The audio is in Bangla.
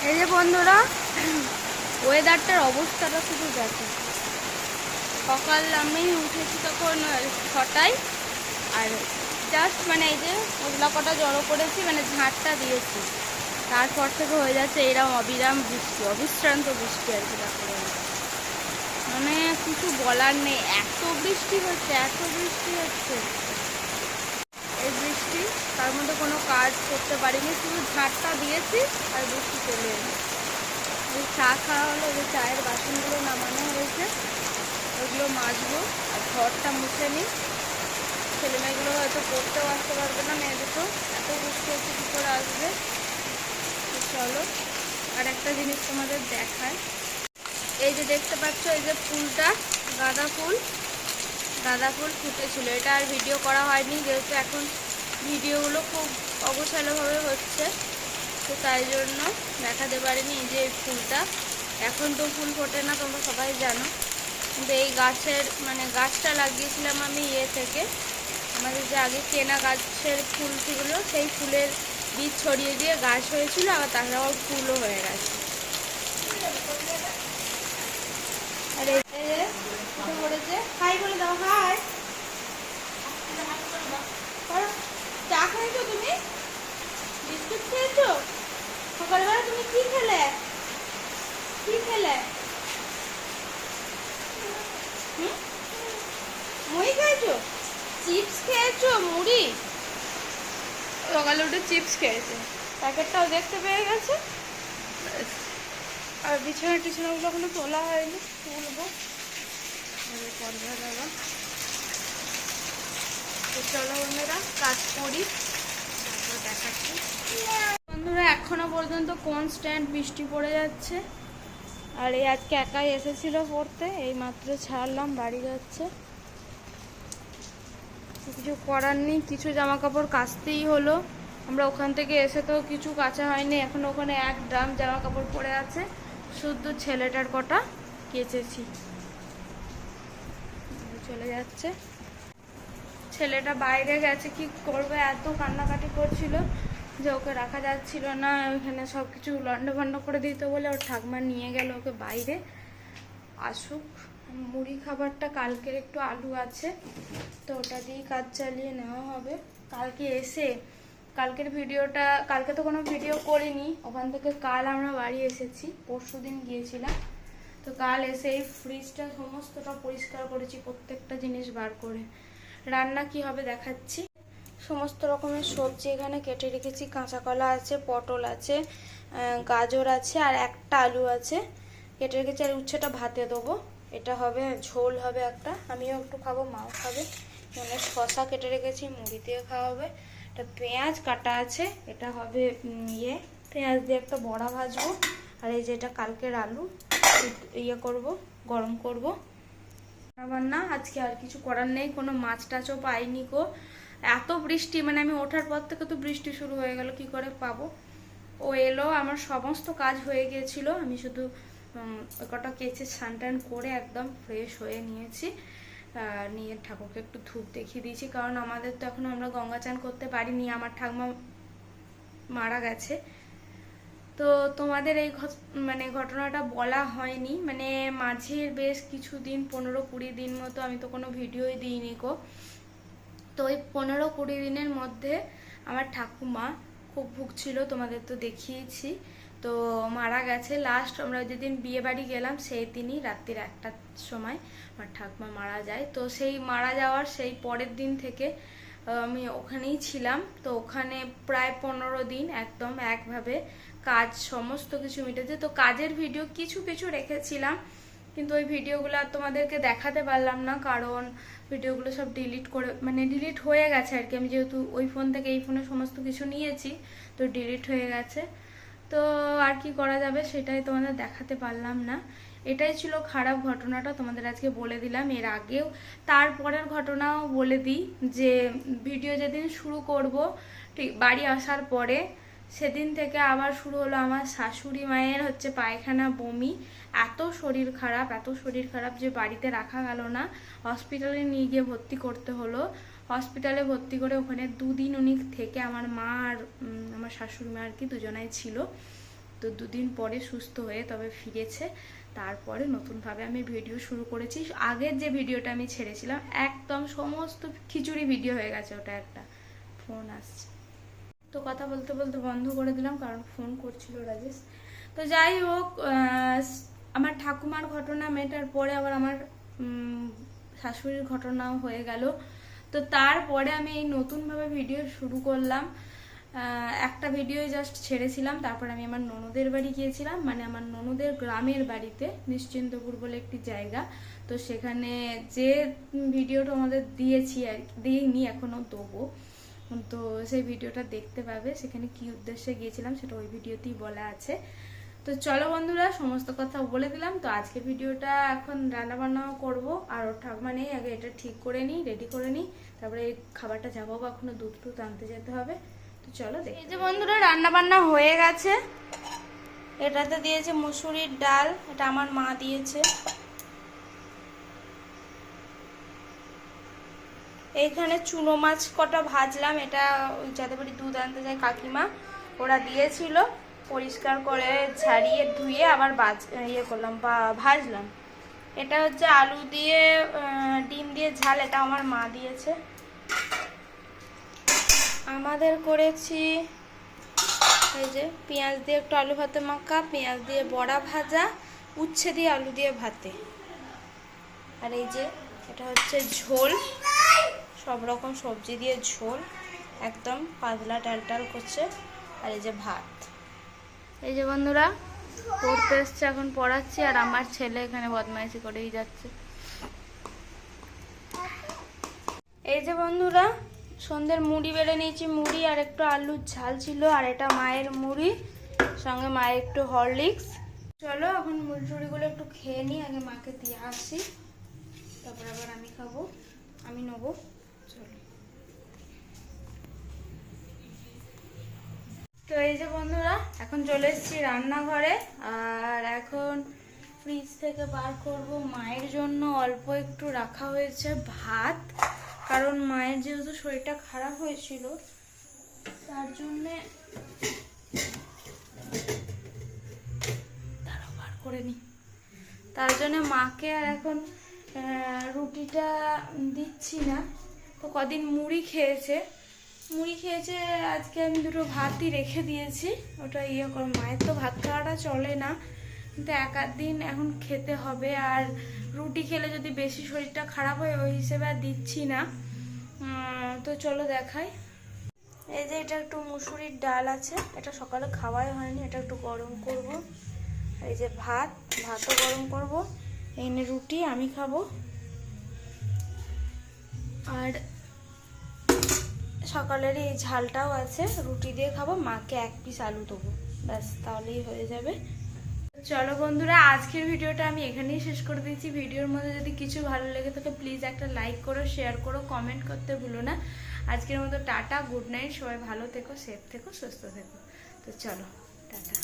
এই যে বন্ধুরা, ওয়েদারটার অবস্থাটা শুধু দেখো। সকাল আমি উঠেছি তখন 6টায়, আর জাস্ট মানে এই যে ওগুলা কটা জড়ো করেছি, মানে ঝাঁটটা দিয়েছি, তারপর থেকে হয়ে যাচ্ছে এরকম অবিরাম বৃষ্টি, অবিশ্রান্ত বৃষ্টি আর কি। মানে কিছু বলার নেই, এত বৃষ্টি হচ্ছে, এত বৃষ্টি হচ্ছে। এই বৃষ্টি, তার মধ্যে কোনো কাজ করতে পারিনি, শুধু ঝাঁটটা দিয়েছি আর বৃষ্টি চলে এলো। এই চা খাওয়া হলো, যে চায়ের বাসনগুলো নামানো হয়েছে, ওইগুলো মাজবো আর ঘরটা মুছে নিই। ছেলেমেয়েগুলো হয়তো পড়তেও আসতে পারবে না, মেয়েদেরকেও এত বৃষ্টি হচ্ছে, কী করে আসবে। চলো আর একটা জিনিস তোমাদের দেখায়। এই যে দেখতে পাচ্ছ, এই যে ফুলটা, গাঁদা ফুল ফুটেছিল। এটা আর ভিডিও করা হয়নি, যেহেতু এখন ভিডিওগুলো খুব অগোছালোভাবে হচ্ছে, তো তাই জন্য দেখাতে পারিনি। এই যে ফুলটা, এখন তো ফুল ফোটে না, তোমরা সবাই জানো, কিন্তু এই গাছের মানে গাছটা লাগিয়েছিলাম আমি থেকে আমাদের যে আগে কেনা গাছের ফুল ছিল, সেই ফুলের বীজ ছড়িয়ে দিয়ে গাছ হয়েছিল, আবার তাছাড়াও ফুলও হয়ে গেছে। আর এই যে পড়েছে, হাই বলে দাও, হাই। চা খেয়েছো তুমি? বিস্কুট খেয়েছো? সকালবেলা তুমি কি খেলে? মুড়ি খেয়েছো? চিপস খেয়েছো? মুড়ি সকালে উঠে চিপস খেয়েছে, প্যাকেটটাও দেখতে পেয়ে গেছে। আর বিছানাগুলো এখনো তোলা হয়নি, তুলবো পর্দা দেওয়া। তো চলো বন্ধুরা, কাজ করি, তারপর দেখাচ্ছি। বন্ধুরা, এখনো পর্যন্ত কনস্ট্যান্ট বৃষ্টি পড়ে যাচ্ছে, আর এই আজকে একাই এসেছিল পড়তে, এই মাত্র ছাড়লাম, বাড়ি যাচ্ছে। কিছু করার নেই, কিছু জামা কাপড় কাচতেই হলো। আমরা ওখান থেকে এসে তো কিছু কাচা হয়নি, এখন ওখানে এক ড্রাম জামা কাপড় পড়ে আছে, শুধু ছেলেটার কটা কেচেছি। চলে যাচ্ছে, ছেলেটা বাইরে গেছে, কি করবে, এত কান্নাকাটি করছিল যে ওকে রাখা যাচ্ছিল না, ওইখানে সব কিছু লন্ডভন্ড করে দিতে বলে ওর ঠাকুমা নিয়ে গেল ওকে বাইরে। আসুক, মুড়ি খাবারটা কালকের একটু আলু আছে, তো ওটা দিয়েই কাজ চালিয়ে নেওয়া হবে। কালকে এসে কালকে তো কোনো ভিডিও করিনি, ওখান থেকে কাল আমরা বাড়ি এসেছি, পরশুদিন গিয়েছিলাম। তো কাল এসে এই ফ্রিজটা সমস্তটা পরিষ্কার করেছি, প্রত্যেকটা জিনিস বার করে। রান্না কি হবে দেখাচ্ছি। সমস্ত রকমের সবজি এখানে কেটে রেখেছি, কাঁচা কলা আছে, পটল আছে, গাজর আছে, আর একটা আলু আছে কেটে রেখেছি। আর উচ্ছেটা ভাতে দেবো, এটা হবে ঝোল হবে একটা, আমিও একটু খাবো, মাও খাবে। মানে শশা কেটে রেখেছি, মুড়ি দিয়ে খাওয়া হবে। এটা পেঁয়াজ কাটা আছে, এটা হবে পেঁয়াজ দিয়ে একটা বড়া ভাজবো। আর এই যে এটা কালকের আলু, করব, গরম করব। আবার না, আজকে আর কিছু করার নেই, কোনো মাছ টাছও পাইনি গো, এত বৃষ্টি, মানে আমি ওঠার পর থেকে তো বৃষ্টি শুরু হয়ে গেল, কি করে পাবো। ও এলো, আমার সমস্ত কাজ হয়ে গিয়েছিল, আমি শুধু ওই কটা কেচে স্নান টান করে একদম ফ্রেশ হয়ে নিয়েছি, নিয়ে ঠাকুরকে একটু ধূপ দেখিয়ে দিয়েছি, কারণ আমাদের তো এখনো আমরা গঙ্গা চান করতে পারিনি, আমার ঠাকুমা মারা গেছে। তো তোমাদের এই মানে ঘটনাটা বলা হয়নি, মানে মাঝের বেশ কিছুদিন 15-20 দিন মতো আমি তো কোনো ভিডিওই দিইনি গো। তো ওই 15-20 দিনের মধ্যে আমার ঠাকুমা খুব ভুগছিল, তোমাদের তো দেখিয়েছি, তো মারা গেছে। লাস্ট আমরা যেদিন বিয়ে বাড়ি গেলাম সেই দিনই রাত্রির 1টার সময় আমার ঠাকুমা মারা যায়। তো সেই মারা যাওয়ার সেই পরের দিন থেকে আমি ওখানেই ছিলাম। তো ওখানে প্রায় 15 দিন একদম একভাবে কাজ সমস্ত কিছু মিটেছে। তো কাজের ভিডিও কিছু কিছু রেখেছিলাম, কিন্তু ওই ভিডিওগুলো আর তোমাদেরকে দেখাতে পারলাম না, কারণ ভিডিওগুলো সব ডিলিট হয়ে গেছে আর কি। আমি যেহেতু ওই ফোন থেকে এই ফোনে সমস্ত কিছু নিয়েছি, তো ডিলিট হয়ে গেছে। তো আর কি করা যাবে, সেটাই তোমাদের দেখাতে পারলাম না। এটাই ছিল খারাপ ঘটনাটা, তোমাদের আজকে বলে দিলাম। এর আগেও তারপরের ঘটনাও বলে দিই, যে ভিডিও যেদিন শুরু করব ঠিক বাড়ি আসার পরে, সেদিন থেকে আবার শুরু হলো আমার শাশুড়ি মায়ের পায়খানা, বমি, এত শরীর খারাপ যে বাড়িতে রাখা গেল না, হসপিটালে নিয়ে গিয়ে ভর্তি করতে হলো। হসপিটালে ভর্তি করে ওখানে 2 দিন উনি থেকে, আমার মা আর আমার শাশুড়ি মা আর কি দুজনাই ছিল। তো 2 দিন পরে সুস্থ হয়ে তবে ফিরেছে। তারপরে নতুনভাবে আমি ভিডিও শুরু করেছি। আগের যে ভিডিওটা আমি ছেড়েছিলাম একদম সমস্ত খিচুড়ি ভিডিও হয়ে গেছে, ওটা একটা ফোন আসছে তো কথা বলতে বলতে বন্ধ করে দিলাম কারণ ফোন করছিল রাজেশ। তো যাই হোক, আমার ঠাকুমার ঘটনা মেটার পরে আবার আমার শাশুড়ির ঘটনাও হয়ে গেল। তো তারপরে আমি এই নতুনভাবে ভিডিও শুরু করলাম। একটা ভিডিও জাস্ট ছেড়েছিলাম, তারপর আমি আমার ননদের বাড়ি গিয়েছিলাম, মানে আমার ননদের গ্রামের বাড়িতে, নিশ্চিন্তপুর বলে একটি জায়গা। তো সেখানে যে ভিডিওটা আমাদের দিয়েছি আর দিইনি, এখনও দেবো। তো সেই ভিডিওটা দেখতে পাবে, সেখানে কি উদ্দেশ্যে গিয়েছিলাম সেটা ওই ভিডিওতেই বলা আছে। তো চলো বন্ধুরা, সমস্ত কথা বলে দিলাম। তো আজকে ভিডিওটা এখন রান্না বান্নাও করবো, আর ওর ঠাকুমা নেই, আগে এটা ঠিক করে নিই, রেডি করে নিই, তারপরে এই খাবারটা যাবো, এখনো দুধ টুধ আনতে যেতে হবে। তো চলো দেখি। এই যে বন্ধুরা, রান্না বান্না হয়ে গেছে। এটাতে দিয়েছে মুসুরির ডাল, এটা আমার মা দিয়েছে। এইখানে চুনো মাছ কটা ভাজলাম, এটা ওই যাদের বাড়ি দুধ আনতে যায় কাকিমা, ওরা দিয়েছিল, পরিষ্কার করে ছাড়িয়ে ধুয়ে আবার ইয়ে করলাম বা ভাজলাম। এটা হচ্ছে আলু দিয়ে ডিম দিয়ে ঝাল, এটা আমার মা দিয়েছে। আমাদের করেছি এই যে পেঁয়াজ দিয়ে একটু আলু ভাতে মাখা, পেঁয়াজ দিয়ে বড়া ভাজা, উচ্ছে দিয়ে আলু দিয়ে ভাতে, আর এই যে এটা হচ্ছে ঝোল, সব রকম সবজি দিয়ে ঝোল, একদম পাতলা টাল টাল করছে। আর এই যে ভাত। এই যে বন্ধুরা, পড়তে এসছে, এখন পড়াচ্ছি, আর আমার ছেলে এখানে বদমাইশি করেই যাচ্ছে। এই যে বন্ধুরা, সন্ধ্যের মুড়ি বেড়ে নিয়েছি, মুড়ি আর একটু আলুর ঝাল ছিল, আর এটা মায়ের মুড়ি, সঙ্গে মায়ের একটু হরলিক্স। চলো এখন মুড়িগুলো একটু খেয়ে নিই, আগে মাকে দিয়ে আসি, তারপর আবার আমি খাবো, আমি নেবো। চলো। তো এই যে বন্ধুরা, এখন চলে এসেছি রান্নাঘরে, আর এখন ফ্রিজ থেকে বার করব মায়ের জন্য অল্প একটু রাখা হয়েছে ভাত, কারণ মায়ের যেহেতু শরীরটা খারাপ হয়েছিল তার জন্যে বার করে নি, তার জন্য মাকে আর এখন রুটিটা দিচ্ছি না। তো কদিন মুড়ি খেয়েছে, আজকে আমি দুটো ভাতই রেখে দিয়েছি, ওটা ইয়ে করো, মায়ের তো ভাত খাওয়াটা চলে না, কিন্তু এক আধ দিন এখন খেতে হবে। আর রুটি খেলে যদি বেশি শরীরটা খারাপ হয়, ওই হিসেবে আর দিচ্ছি না। তো চলো দেখাই। এই যে এটা একটু মুসুরির ডাল আছে, এটা সকালে খাওয়াই হয়নি, এটা একটু গরম করব। এই যে ভাতও গরম করব, এই রুটি আমি খাবো, আর সকালের এই ঝালটাও আছে, রুটি দিয়ে খাবো, মাকে 1 পিস আলু দেবো, ব্যাস তাহলেই হয়ে যাবে। চলো বন্ধুরা, আজকের ভিডিওটা আমি এখানেই শেষ করে দিয়েছি। ভিডিওর মধ্যে যদি কিছু ভালো লেগে থাকে প্লিজ একটা লাইক করো, শেয়ার করো, কমেন্ট করতে ভুলো না। আজকের মতো টাটা, গুড নাইট, সবাই ভালো থেকো, সেফ থেকো, সুস্থ থেকো। তো চলো টাটা।